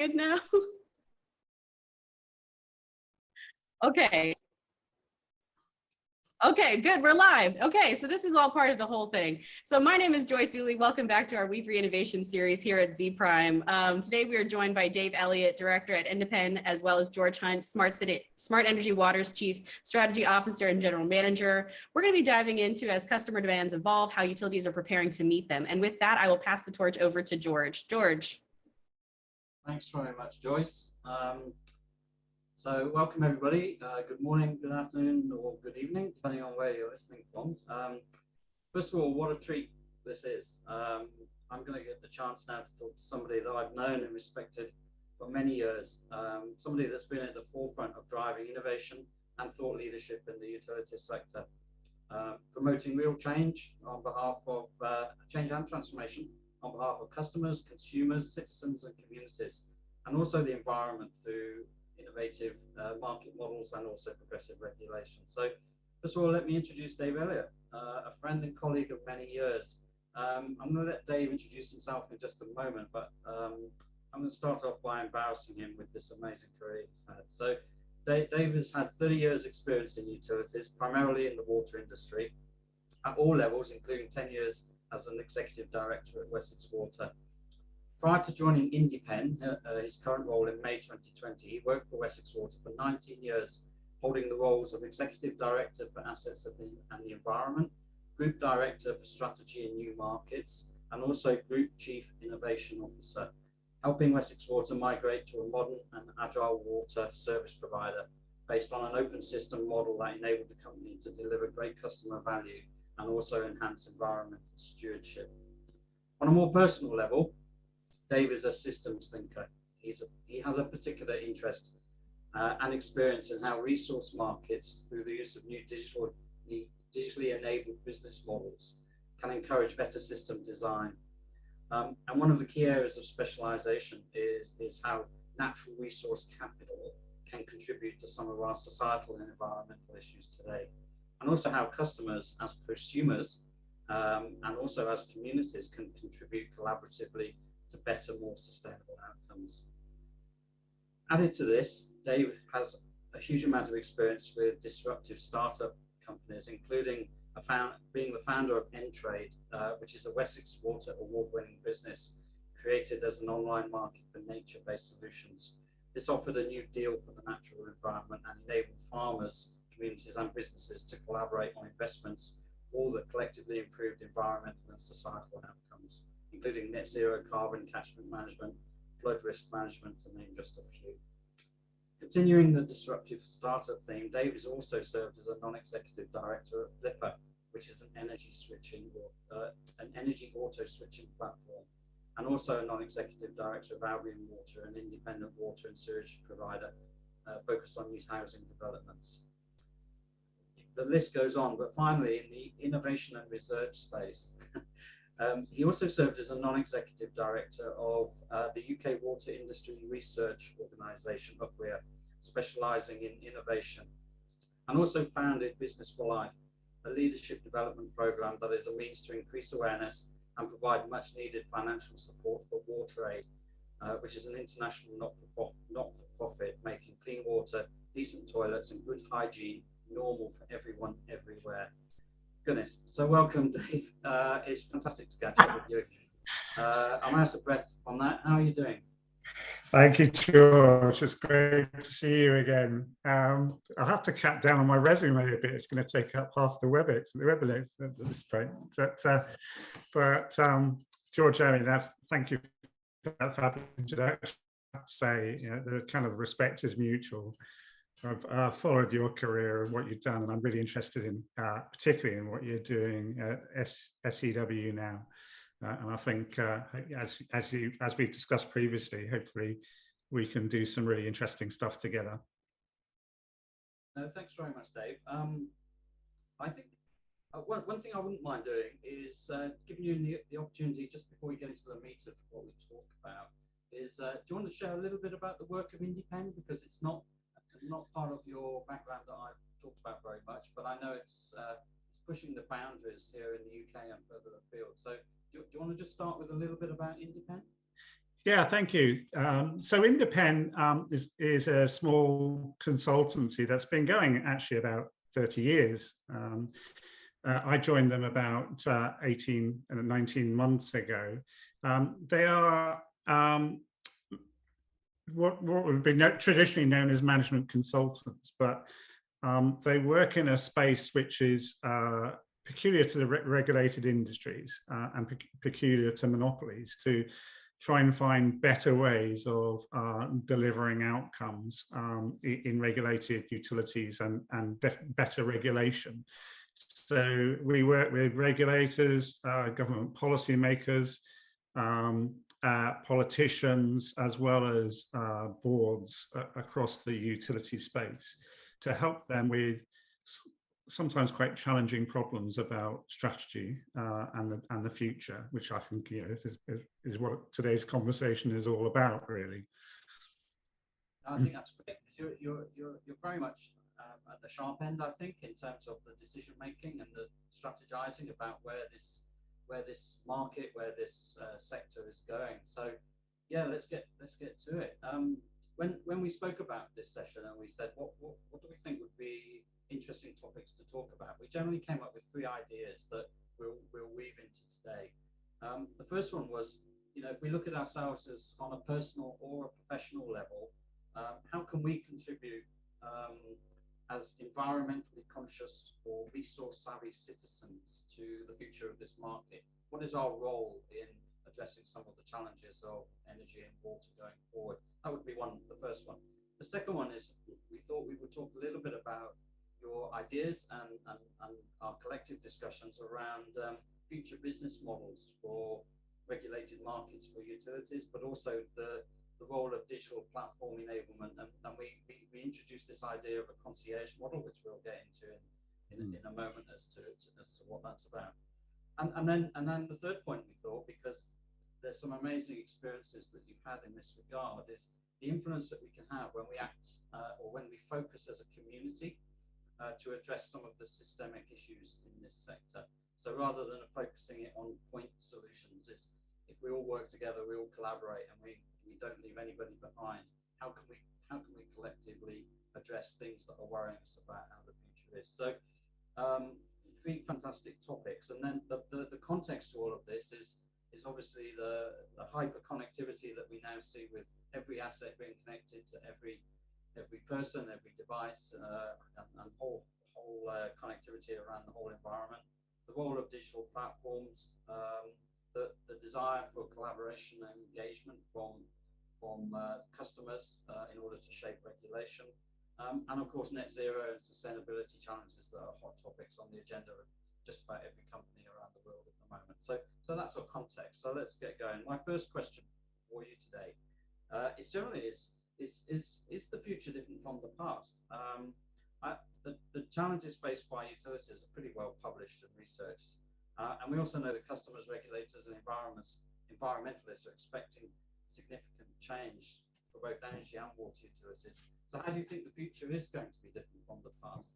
Good now. Okay. Okay, good. We're live. Okay, so this is all part of the whole thing. So my name is Joyce Dooley. Welcome back to our We3 Innovation Series here at Z Prime. Today we are joined by Dave Elliott, Director at Indepen, as well as George Hunt, Smart Energy Water's Chief Strategy Officer and General Manager. We're going to be diving into, as customer demands evolve, how utilities are preparing to meet them. And with that, I will pass the torch over to George. George. Thanks very much, Joyce. So welcome everybody. Good morning, good afternoon, or good evening, depending on where you're listening from. First of all, what a treat this is. I'm going to get the chance now to talk to somebody that I've known and respected for many years, somebody that's been at the forefront of driving innovation and thought leadership in the utilities sector, promoting real change on behalf of change and transformation on behalf of customers, consumers, citizens, and communities, and also the environment through innovative market models and also progressive regulation. So first of all, let me introduce Dave Elliott, a friend and colleague of many years. I'm going to let Dave introduce himself in just a moment, but I'm going to start off by embarrassing him with this amazing career he's had. So Dave has had 30 years experience in utilities, primarily in the water industry, at all levels, including 10 years as an executive director at Wessex Water. Prior to joining Indepen, his current role in May 2020, he worked for Wessex Water for 19 years, holding the roles of Executive Director for Assets and the Environment, Group Director for Strategy and New Markets, and also Group Chief Innovation Officer, helping Wessex Water migrate to a modern and agile water service provider based on an open system model that enabled the company to deliver great customer value and also enhance environmental stewardship. On a more personal level, Dave is a systems thinker. He has a particular interest and experience in how resource markets, through the use of new digitally enabled business models, can encourage better system design. And one of the key areas of specialization is how natural resource capital can contribute to some of our societal and environmental issues today, and also how customers as prosumers and also as communities can contribute collaboratively to better, more sustainable outcomes. Added to this, Dave has a huge amount of experience with disruptive startup companies, including being the founder of N-Trade, which is a Wessex Water award-winning business created as an online market for nature-based solutions. This offered a new deal for the natural environment and enabled farmers, communities, and businesses to collaborate on investments, all that collectively improved environmental and societal outcomes, including net zero carbon catchment management, flood risk management, to name just a few. Continuing the disruptive startup theme, Dave has also served as a non-executive director at Flipper, which is an energy auto switching platform, and also a non-executive director of Albion Water, an independent water and sewage provider focused on youth housing developments. The list goes on, but finally, in the innovation and research space, he also served as a non-executive director of the UK Water Industry Research Organisation, WE3Live, specialising in innovation, and also founded Business for Life, a leadership development programme that is a means to increase awareness and provide much-needed financial support for WaterAid, which is an international not-for-profit making clean water, decent toilets, and good hygiene normal for everyone, everywhere. Goodness. So welcome, Dave. It's fantastic to catch up with you. I'm out of breath on that. How are you doing? Thank you, George. It's great to see you again. I'll have to cut down on my resume a bit. It's going to take up half the WebEx at this point. But George, I mean, thank you for that fabulous introduction. I'd say, you know, the kind of respect is mutual. I've followed your career and what you've done, and I'm really interested in, particularly in what you're doing at SEW now. And I think, as we discussed previously, hopefully we can do some really interesting stuff together. Thanks very much, Dave. I think one thing I wouldn't mind doing is giving you the opportunity, just before we get into the meat of what we talk about, is do you want to share a little bit about the work of Indepen, because it's not part of your background that I've talked about very much, but I know it's pushing the boundaries here in the UK and further afield. So do you want to just start with a little bit about Indepen? Yeah, thank you. So Indepen is a small consultancy that's been going actually about 30 years. I joined them about 18 and 19 months ago. They are what would be traditionally known as management consultants, but they work in a space which is peculiar to the regulated industries and peculiar to monopolies, to try and find better ways of delivering outcomes in regulated utilities and better regulation. So we work with regulators, government policymakers, politicians, as well as boards across the utility space, to help them with sometimes quite challenging problems about strategy and the future, which I think is what today's conversation is all about, really. I think that's great. You're very much at the sharp end, I think, in terms of the decision making and the strategizing about where this market, where this sector is going. So, yeah, let's get to it. When we spoke about this session and we said what do we think would be interesting topics to talk about, we generally came up with 3 ideas that we'll weave into today. The first one was, if we look at ourselves as on a personal or a professional level, how can we contribute as environmentally conscious or resource savvy citizens to the future of this market? What is our role in addressing some of the challenges of energy and water going forward? That would be the first one. The second one is, we thought we would talk a little bit about your ideas and our collective discussions around future business models for regulated markets for utilities, but also the role of digital platform enablement. And we introduced this idea of a concierge model, which we'll get into in a moment as to what that's about. And then the third point, we thought, because there's some amazing experiences that you've had in this regard, is the influence that we can have when we act or when we focus as a community to address some of the systemic issues in this sector. So rather than focusing it on point solutions, is if we all work together, we all collaborate, and we don't leave anybody behind, how can we collectively address things that are worrying us about how the future is? So 3 fantastic topics, and then the context to all of this is obviously the hyper connectivity that we now see, with every asset being connected to every person, every device, and whole connectivity around the whole environment. The role of digital platforms, the desire for collaboration and engagement from customers in order to shape regulation, and of course net zero and sustainability challenges that are hot topics on the agenda of just about every company around the world at the moment. So that's our context. So let's get going. My first question for you today is generally is the future different from the past? The challenges faced by utilities are pretty well published and researched, and we also know that customers, regulators, and environmentalists are expecting significant change for both energy and water utilities. So how do you think the future is going to be different from the past?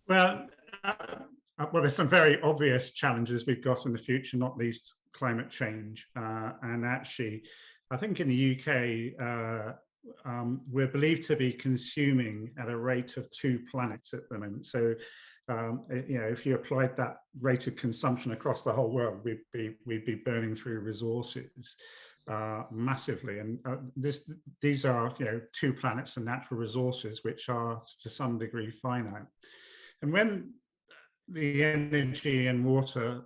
Well, there's some very obvious challenges we've got in the future, not least climate change. And actually, I think in the UK, we're believed to be consuming at a rate of 2 planets at the moment. So, if you applied that rate of consumption across the whole world, we'd be burning through resources massively. And these are 2 planets and natural resources which are to some degree finite. And when the energy and water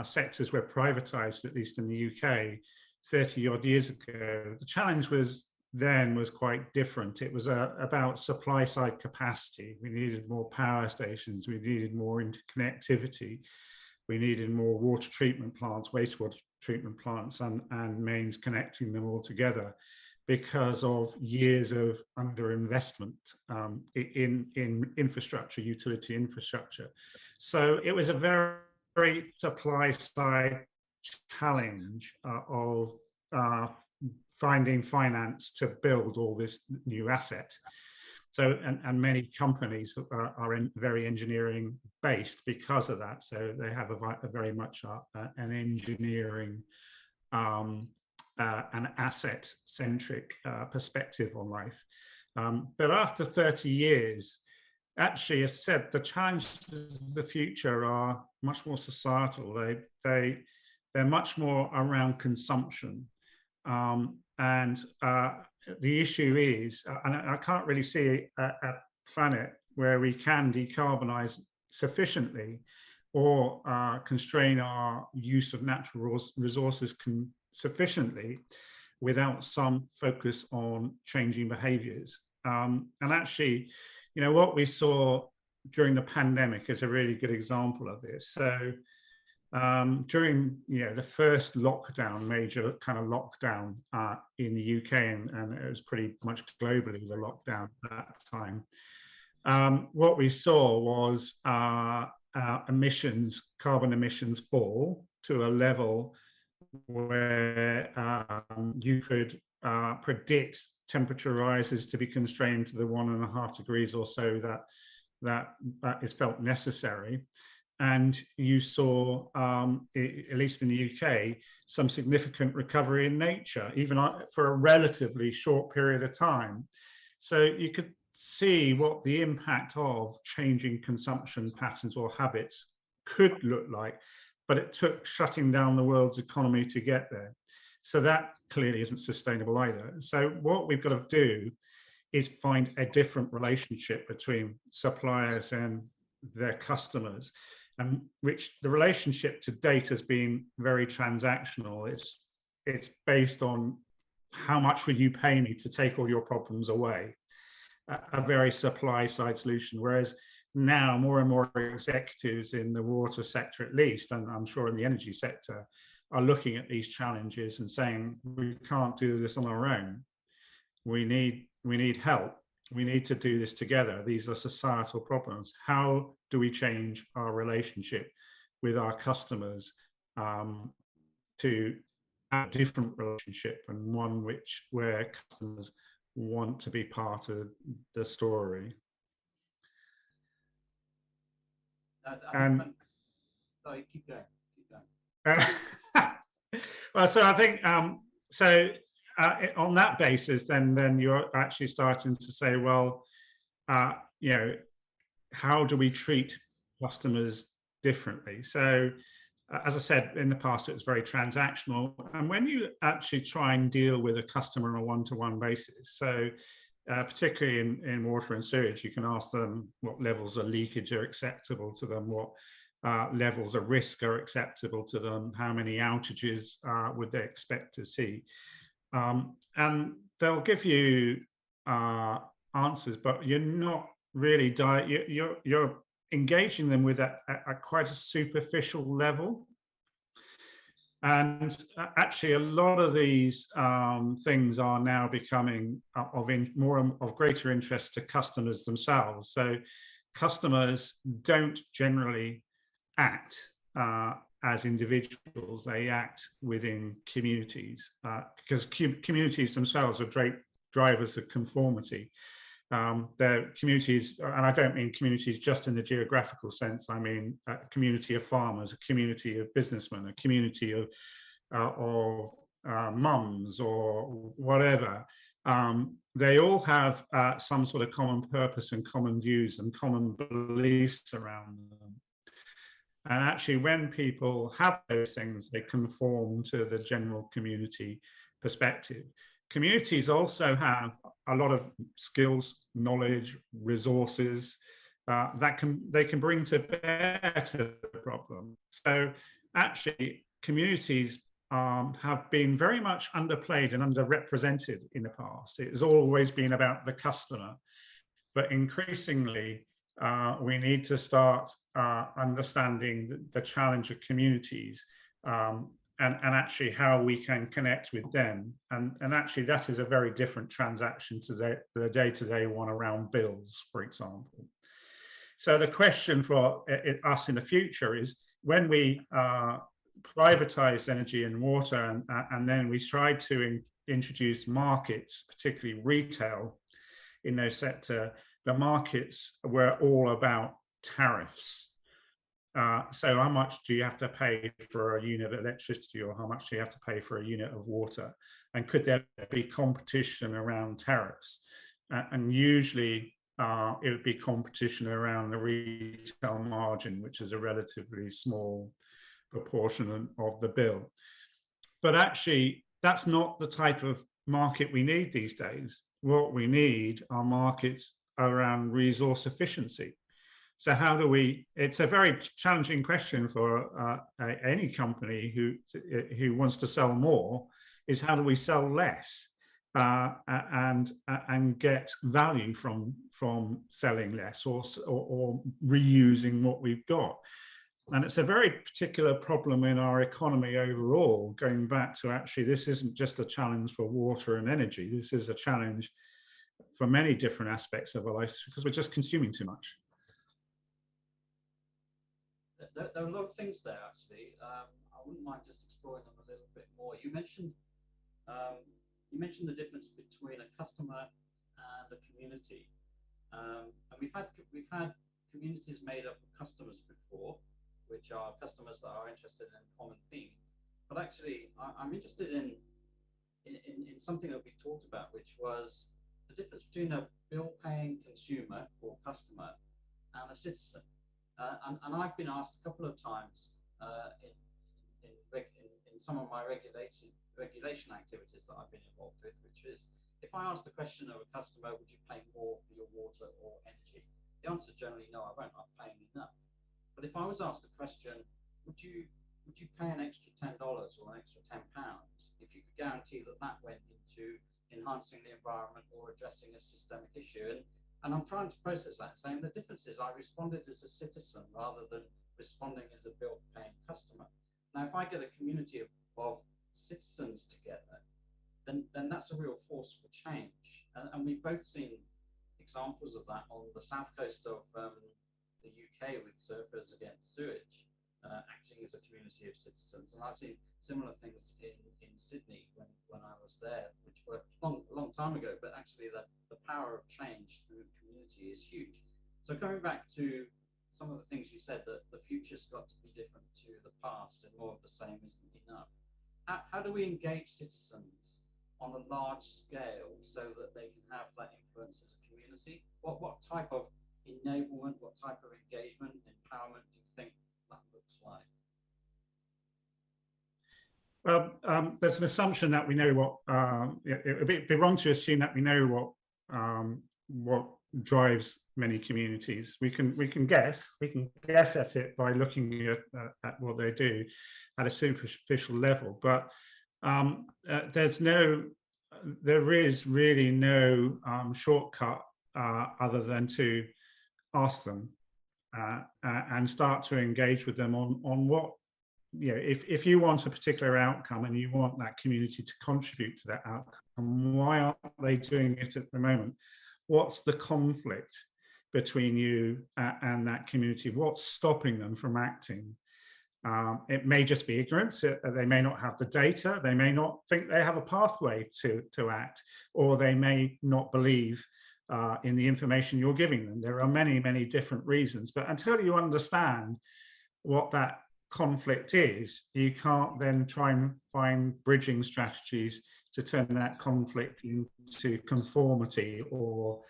sectors were privatized, at least in the UK 30 odd years ago, the challenge was quite different. It was about supply side capacity. We needed more power stations, we needed more interconnectivity, we needed more water treatment plants, wastewater treatment plants, and mains connecting them all together, because of years of underinvestment in infrastructure, utility infrastructure. So it was a very supply side challenge of finding finance to build all this new asset. So, and many companies are very engineering based because of that. So they have a very much an engineering an asset-centric perspective on life. But after 30 years, actually, as I said, the challenges of the future are much more societal. They're much more around consumption. And the issue is, and I can't really see a planet where we can decarbonize sufficiently or constrain our use of natural resources sufficiently without some focus on changing behaviors. And actually, you know, what we saw during the pandemic is a really good example of this. So during the first lockdown, major kind of lockdown in the UK, and it was pretty much globally the lockdown at that time, what we saw was carbon emissions fall to a level where you could predict temperature rises to be constrained to the 1.5 degrees or so that is felt necessary. And you saw, at least in the UK, some significant recovery in nature, even for a relatively short period of time. So you could see what the impact of changing consumption patterns or habits could look like, but it took shutting down the world's economy to get there. So that clearly isn't sustainable either. So what we've got to do is find a different relationship between suppliers and their customers, and which the relationship to date has been very transactional. It's based on how much will you pay me to take all your problems away, a very supply side solution. Whereas now more and more executives in the water sector, at least, and I'm sure in the energy sector, are looking at these challenges and saying, we can't do this on our own. We need help. We need to do this together. These are societal problems. How do we change our relationship with our customers to a different relationship, and one where customers want to be part of the story? Sorry, keep going. Well, so I think on that basis, then you're actually starting to say, well, how do we treat customers differently? So, as I said, in the past, it was very transactional. And when you actually try and deal with a customer on a one-to-one basis, so particularly in water and sewage, you can ask them what levels of leakage are acceptable to them, what levels of risk are acceptable to them, how many outages would they expect to see. And they'll give you answers, but you're not really you're engaging them with at quite a superficial level. And actually, a lot of these things are now becoming of greater interest to customers themselves. So customers don't generally act as individuals, they act within communities, because communities themselves are great drivers of conformity. They're communities, and I don't mean communities just in the geographical sense. I mean a community of farmers, a community of businessmen, a community of mums or whatever. They all have some sort of common purpose and common views and common beliefs around them. And actually, when people have those things, they conform to the general community perspective. Communities also have a lot of skills, knowledge, resources that they can bring to bear to the problem. So actually, communities have been very much underplayed and underrepresented in the past. It has always been about the customer, but increasingly, we need to start understanding the challenge of communities and actually how we can connect with them. And actually, that is a very different transaction to the day-to-day one around bills, for example. So the question for us in the future is, when we privatize energy and water, and then we try to introduce markets, particularly retail in those sector, the markets were all about tariffs. So how much do you have to pay for a unit of electricity, or how much do you have to pay for a unit of water? And could there be competition around tariffs? And usually it would be competition around the retail margin, which is a relatively small proportion of the bill. But actually, that's not the type of market we need these days. What we need are markets around resource efficiency. So how do we, it's a very challenging question for any company who wants to sell more, is how do we sell less and get value from selling less or reusing what we've got. And it's a very particular problem in our economy overall, going back to actually, this isn't just a challenge for water and energy. This is a challenge for many different aspects of our life because we're just consuming too much. There are a lot of things there, actually. I wouldn't mind just exploring them a little bit more. You mentioned the difference between a customer and a community. And we've had communities made up of customers before, which are customers that are interested in a common theme. But actually, I'm interested in something that we talked about, which was the difference between a bill-paying consumer or customer and a citizen. And I've been asked a couple of times in some of my regulation activities that I've been involved with, which is, if I ask the question of a customer, would you pay more for your water or energy? The answer is generally no, I won't. I'm paying enough. But if I was asked the question, would you pay an extra $10 or an extra £10 if you could guarantee that that went into enhancing the environment or addressing a systemic issue? And I'm trying to process that, saying the difference is I responded as a citizen rather than responding as a bill-paying customer. Now, if I get a community of citizens together, then that's a real force for change. And we've both seen examples of that on the south coast of the UK with Surfers Against Sewage, acting as a community of citizens. And I've seen similar things in Sydney when I was there, which were a long time ago, but actually the power of change through community is huge. So coming back to some of the things you said, that the future's got to be different to the past and more of the same isn't enough. How do we engage citizens on a large scale so that they can have that influence as a community? What type of enablement, what type of engagement, empowerment do you think that looks like? Well, there's an assumption that we know what, it would be wrong to assume that we know what drives many communities. We can guess at it by looking at what they do at a superficial level, but there is really no shortcut other than to ask them and start to engage with them on what, if you want a particular outcome and you want that community to contribute to that outcome, why aren't they doing it at the moment? What's the conflict between you and that community? What's stopping them from acting? It may just be ignorance. They may not have the data. They may not think they have a pathway to act, or they may not believe in the information you're giving them. There are many, many different reasons. But until you understand what that conflict is, you can't then try and find bridging strategies to turn that conflict into conformity or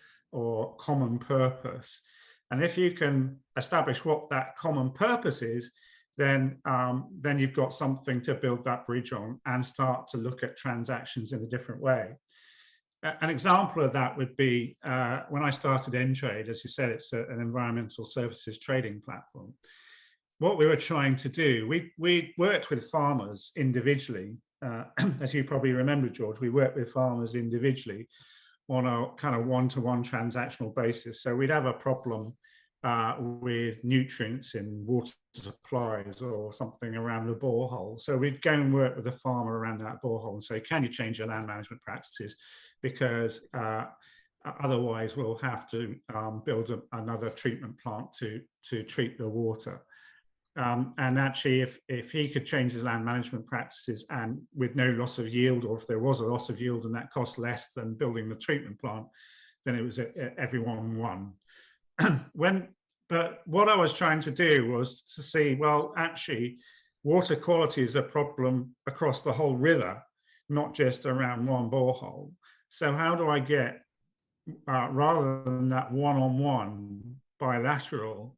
common purpose. And if you can establish what that common purpose is, then you've got something to build that bridge on and start to look at transactions in a different way. An example of that would be when I started Entrade. As you said, it's an environmental services trading platform. What we were trying to do, we worked with farmers individually. As you probably remember, George, we worked with farmers individually on a kind of one-to-one transactional basis. So we'd have a problem with nutrients in water supplies or something around the borehole. So we'd go and work with the farmer around that borehole and say, can you change your land management practices? Because otherwise we'll have to build another treatment plant to treat the water. And actually, if he could change his land management practices and with no loss of yield, or if there was a loss of yield and that cost less than building the treatment plant, then it was everyone won. When but what I was trying to do was to see, well, actually, water quality is a problem across the whole river, not just around one borehole. So how do I get, rather than that one-on-one bilateral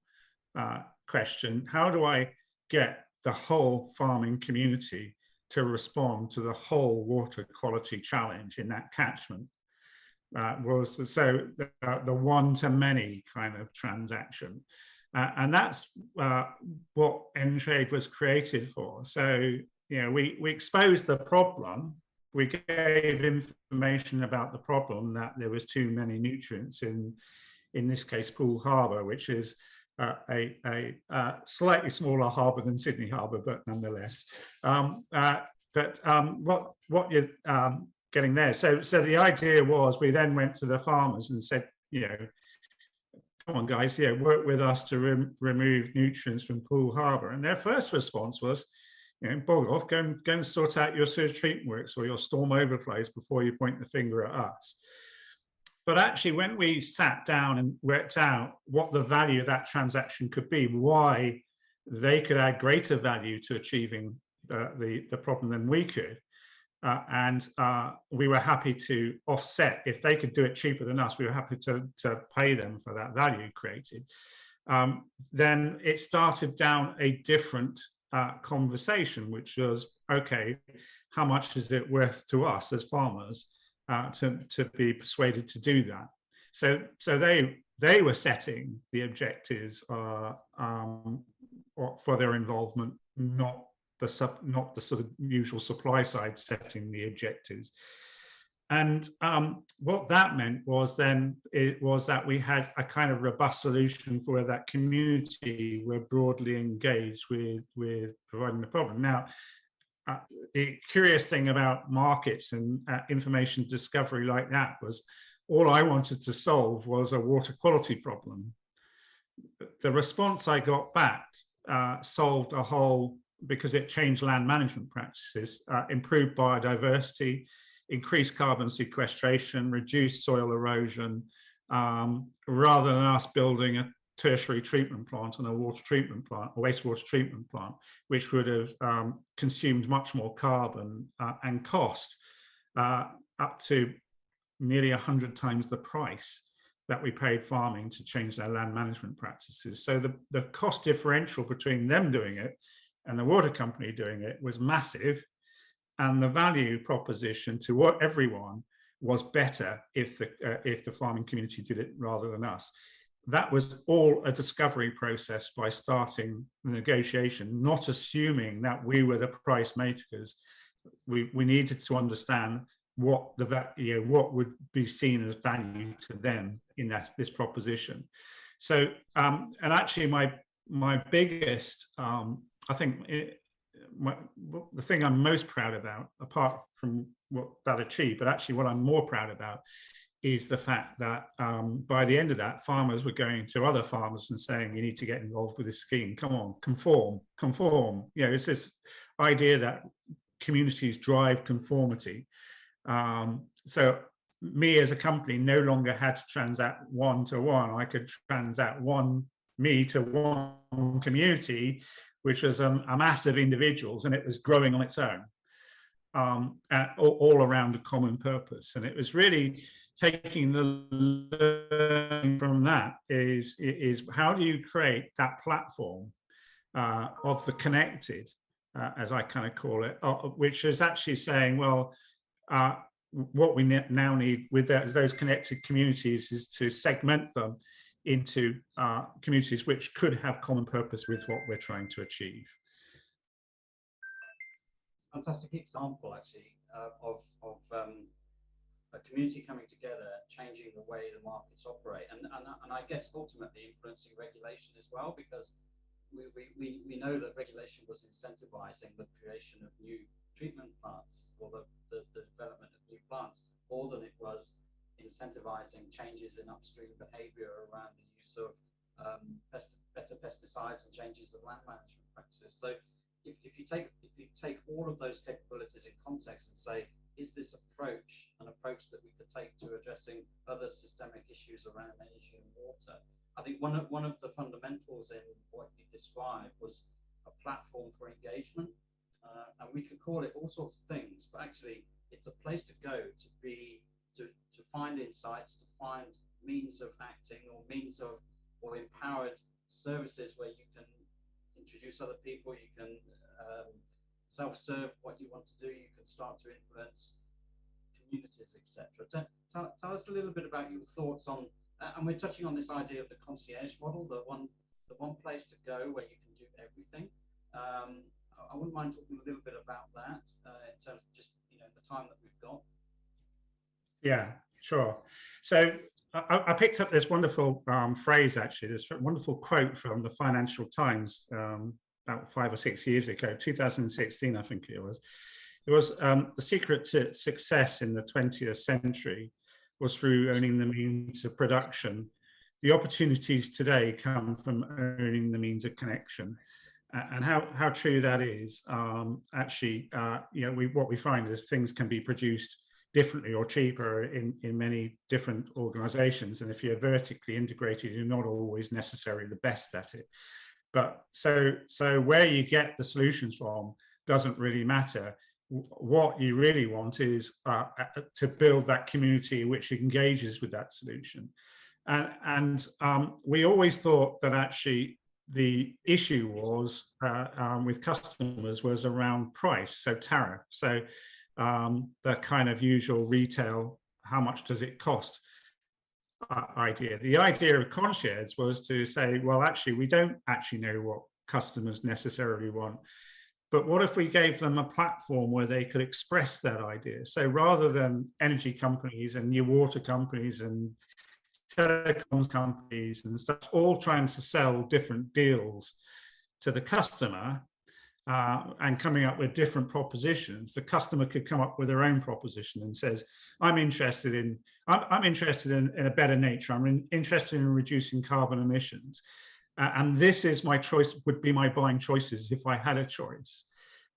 question, how do I get the whole farming community to respond to the whole water quality challenge in that catchment? Was so the one-to-many kind of transaction. And that's what Entrade was created for. So, we exposed the problem. We gave information about the problem, that there was too many nutrients in this case, Poole Harbour, which is a slightly smaller harbour than Sydney Harbour, but nonetheless. What you're getting there. So the idea was, we then went to the farmers and said, come on guys, work with us to remove nutrients from Poole Harbour. And their first response was, bog off, go and sort out your sewage treatment works or your storm overflows before you point the finger at us. But actually, when we sat down and worked out what the value of that transaction could be, why they could add greater value to achieving the problem than we could, and we were happy to offset. If they could do it cheaper than us, we were happy to pay them for that value created. Then it started down a different conversation, which was, okay, how much is it worth to us as farmers to be persuaded to do that? So they were setting the objectives for their involvement, not the sort of usual supply side setting the objectives. And what that meant was that we had a kind of robust solution for where that community were broadly engaged with providing the problem. Now, the curious thing about markets and information discovery like that was, all I wanted to solve was a water quality problem. The response I got back solved a whole, because it changed land management practices, improved biodiversity, increased carbon sequestration, reduced soil erosion, rather than us building a tertiary treatment plant and a water treatment plant, a wastewater treatment plant, which would have consumed much more carbon and cost up to nearly 100 times the price that we paid farming to change their land management practices. So the cost differential between them doing it and the water company doing it was massive, and the value proposition to everyone was better if the farming community did it rather than us. That was all a discovery process by starting the negotiation, not assuming that we were the price makers. We needed to understand what what would be seen as value to them in this proposition. So, and actually, my biggest, I think, the thing I'm most proud about, apart from what that achieved, but actually what I'm more proud about, is the fact that by the end of that, farmers were going to other farmers and saying, you need to get involved with this scheme. Come on, conform. It's this idea that communities drive conformity. So me as a company no longer had to transact one-to-one. I could transact me to one community, which was a mass of individuals, and it was growing on its own, all around a common purpose. And it was really taking the learning from that is how do you create that platform of the connected, as I kind of call it, which is actually saying, well, what we now need with those connected communities is to segment them into communities which could have common purpose with what we're trying to achieve. Fantastic example, actually, of a community coming together, changing the way the markets operate, and I guess ultimately influencing regulation as well, because we know that regulation was incentivizing the creation of new treatment plants or the development of new plants more than it was incentivizing changes in upstream behavior around the use of better pesticides and changes of land management practices. So if you take all of those capabilities in context and say, is this approach an approach that we could take to addressing other systemic issues around energy and water? I think one of the fundamentals in what you described was a platform for engagement, and we could call it all sorts of things, but actually it's a place to go to find insights, to find means of acting or empowered services where you can introduce other people, you can self-serve what you want to do, you can start to influence communities, etc. Tell us a little bit about your thoughts on, and we're touching on this idea of the concierge model, the one place to go where you can do everything. I wouldn't mind talking a little bit about that in terms of just the time that we've got. Yeah, sure. So I picked up this wonderful phrase, actually, this wonderful quote from the Financial Times about 5 or 6 years ago, 2016, I think it was. It was the secret to success in the 20th century was through owning the means of production. The opportunities today come from owning the means of connection. And how true that is, actually, what we find is things can be produced differently or cheaper in many different organizations. And if you're vertically integrated, you're not always necessarily the best at it. But so where you get the solutions from doesn't really matter. What you really want is to build that community which engages with that solution. And we always thought that actually the issue was with customers was around price, so tariff. So the kind of usual retail, how much does it cost idea. The idea of concierge was to say, well, actually, we don't actually know what customers necessarily want. But what if we gave them a platform where they could express that idea? So rather than energy companies and new water companies and telecoms companies and stuff, all trying to sell different deals to the customer and coming up with different propositions, the customer could come up with their own proposition and says, I'm interested in a better nature. I'm interested in reducing carbon emissions. And this is my choice, would be my buying choices if I had a choice.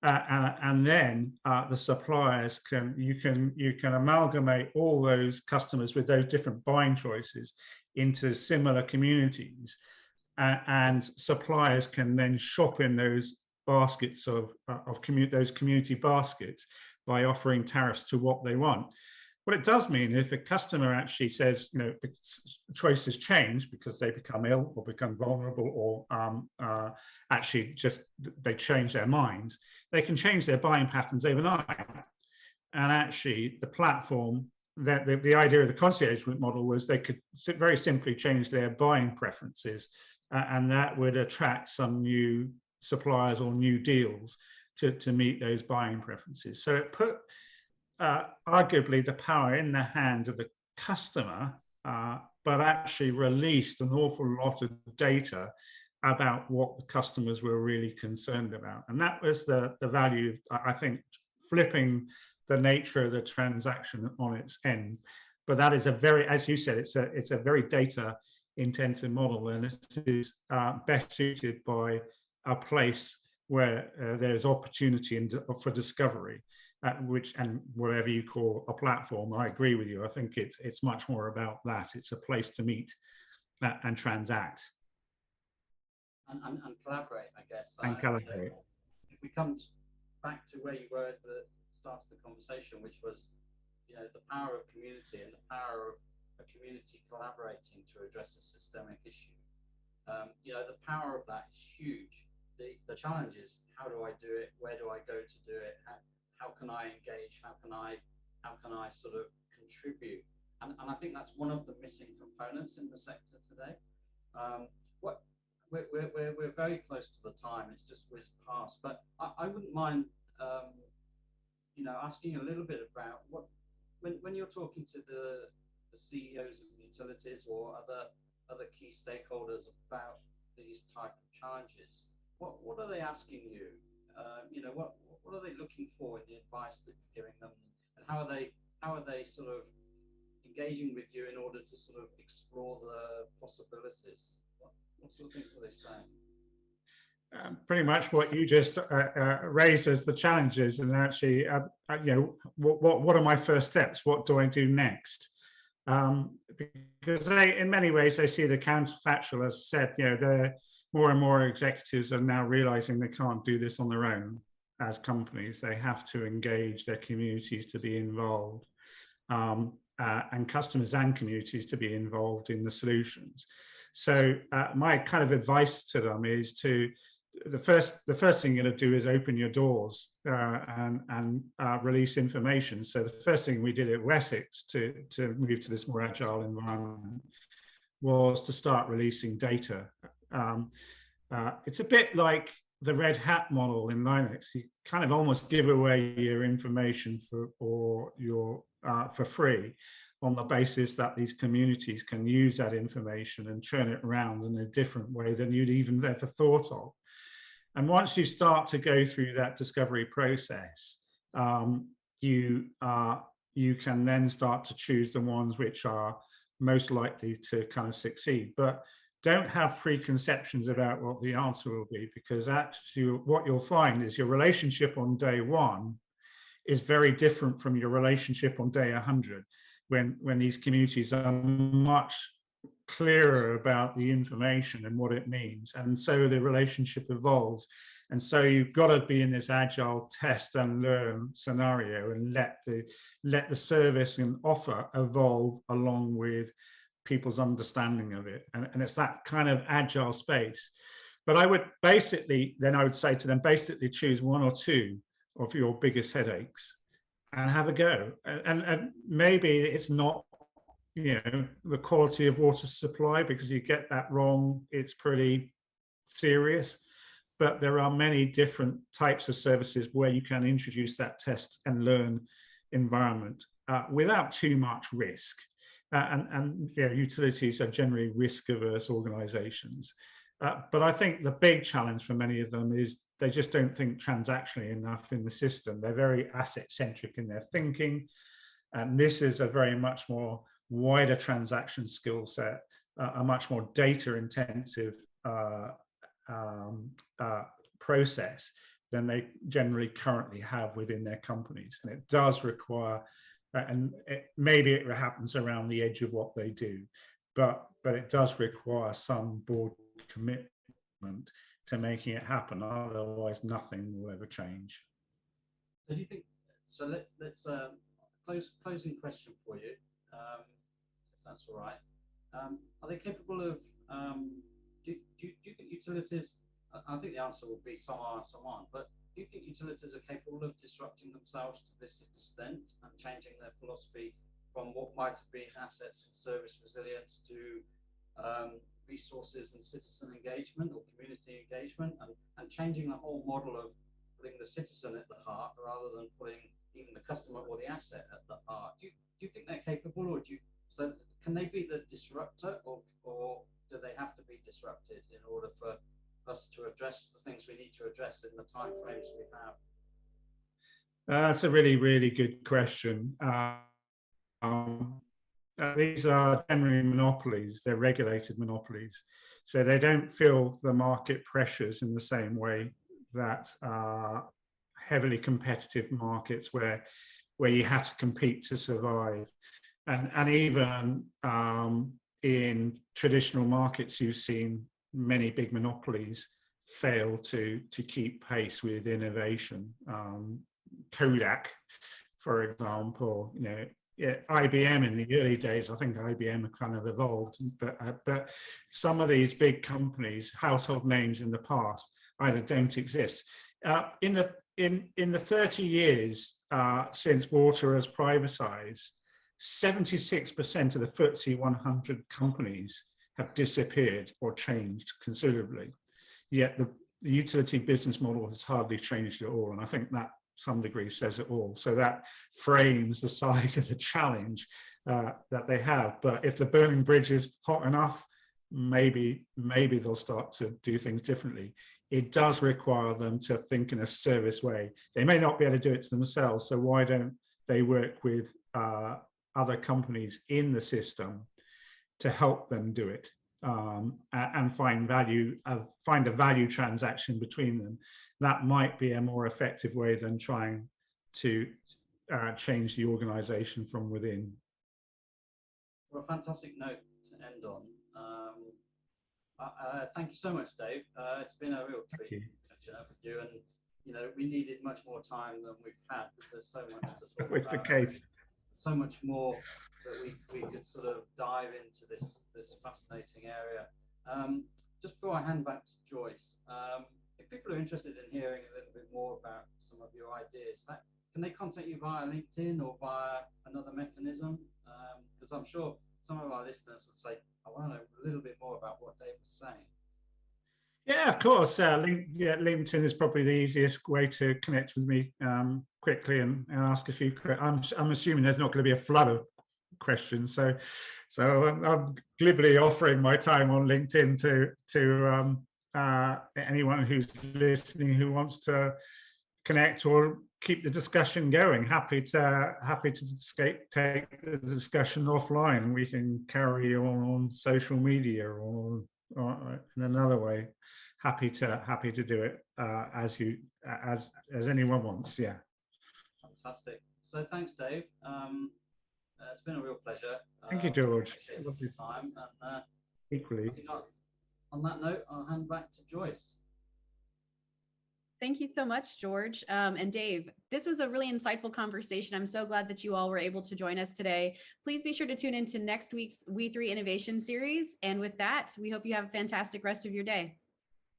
And then the suppliers you can amalgamate all those customers with those different buying choices into similar communities, and suppliers can then shop in those baskets those community baskets by offering tariffs to what they want. What it does mean, if a customer actually says, choices change because they become ill or become vulnerable or actually just they change their minds, they can change their buying patterns overnight. And actually the platform, the idea of the concierge model was they could very simply change their buying preferences, and that would attract some new suppliers or new deals to meet those buying preferences. So it put arguably the power in the hands of the customer, but actually released an awful lot of data about what the customers were really concerned about. And that was the value, I think, flipping the nature of the transaction on its end. But that is a very, as you said, it's a very data intensive model, and it is best suited by a place where there's opportunity for discovery, which, and whatever you call a platform, I agree with you. I think it's much more about that. It's a place to meet and transact. And collaborate, I guess. And collaborate. If we come back to where you were at the start of the conversation, which was, the power of community and the power of a community collaborating to address a systemic issue. The power of that is huge. The challenge is, how do I do it? Where do I go to do it? How can I engage? How can I sort of contribute? And I think that's one of the missing components in the sector today. We're very close to the time. It's just whizzed past. But I wouldn't mind, asking a little bit about when you're talking to the CEOs of utilities or other key stakeholders about these type of challenges. What are they asking you? What are they looking for in the advice that you're giving them, and how are they sort of engaging with you in order to sort of explore the possibilities? What sort of things are they saying? pretty much what you just raised as the challenges, and actually, what are my first steps? What do I do next? Because in many ways, they see the counterfactual. As I said, they're more and more executives are now realizing they can't do this on their own as companies. They have to engage their communities to be involved, and customers and communities to be involved in the solutions. So my kind of advice to them is the first thing you're going to do is open your doors and release information. So the first thing we did at Wessex to move to this more agile environment was to start releasing data. It's a bit like the Red Hat model in Linux. You kind of almost give away your information for free, on the basis that these communities can use that information and turn it around in a different way than you'd even ever thought of. And once you start to go through that discovery process, you can then start to choose the ones which are most likely to kind of succeed. But don't have preconceptions about what the answer will be, because actually what you'll find is your relationship on day one is very different from your relationship on day 100, when these communities are much clearer about the information and what it means. And so the relationship evolves. And so you've got to be in this agile test and learn scenario, and let the service and offer evolve along with people's understanding of it. And it's that kind of agile space. But I would say to them, basically choose one or two of your biggest headaches and have a go. And maybe it's not, the quality of water supply, because you get that wrong, it's pretty serious. But there are many different types of services where you can introduce that test and learn environment without too much risk. Utilities are generally risk-averse organizations. But I think the big challenge for many of them is they just don't think transactionally enough in the system. They're very asset-centric in their thinking. And this is a very much more wider transaction skill set, a much more data-intensive process than they generally currently have within their companies. And it does require, maybe it happens around the edge of what they do, but it does require some board commitment to making it happen. Otherwise, nothing will ever change. So do you think? So let's closing question for you, if that's all right. Are they capable of? Do you think utilities? I think the answer will be some are, some aren't. But do you think utilities are capable of disrupting themselves to this extent and changing their philosophy from what might have been assets and service resilience to resources and citizen engagement or community engagement, and changing the whole model of putting the citizen at the heart rather than putting even the customer or the asset at the heart? Do you think they're capable, or so can they be the disruptor, or do they have to be disrupted in order for us to address the things we need to address in the time frames we have? That's a really, really good question. These are generally monopolies. They're regulated monopolies. So they don't feel the market pressures in the same way that heavily competitive markets where you have to compete to survive. And even in traditional markets, you've seen many big monopolies fail to keep pace with innovation. Kodak, for example, IBM in the early days, I think IBM kind of evolved, but some of these big companies, household names in the past, either don't exist. In the 30 years since water has privatized, 76% of the FTSE 100 companies have disappeared or changed considerably. Yet the utility business model has hardly changed at all. And I think that some degree says it all. So that frames the size of the challenge that they have. But if the burning bridge is hot enough, maybe they'll start to do things differently. It does require them to think in a service way. They may not be able to do it to themselves. So why don't they work with other companies in the system to help them do it? and find a value transaction between them. That might be a more effective way than trying to change the organization from within. Well, a fantastic note to end on. Thank you so much, Dave. It's been a real treat catching up with you, and we needed much more time than we've had because there's so much to talk With about. the case. So much more that we could sort of dive into this fascinating area. Just before I hand back to Joyce, if people are interested in hearing a little bit more about some of your ideas, can they contact you via LinkedIn or via another mechanism? Because I'm sure some of our listeners would say, I want to know a little bit more about what Dave was saying. Yeah, of course. LinkedIn is probably the easiest way to connect with me quickly and ask a few. I'm assuming there's not going to be a flood of questions, so I'm glibly offering my time on LinkedIn to anyone who's listening who wants to connect or keep the discussion going. Happy to take the discussion offline. We can carry on social media or in another way. Happy to do it as anyone wants. Yeah. Fantastic. So thanks, Dave. It's been a real pleasure. Thank you, George. Your time. And, equally. I think on that note, I'll hand back to Joyce. Thank you so much, George and Dave. This was a really insightful conversation. I'm so glad that you all were able to join us today. Please be sure to tune into next week's We3 Innovation Series. And with that, we hope you have a fantastic rest of your day.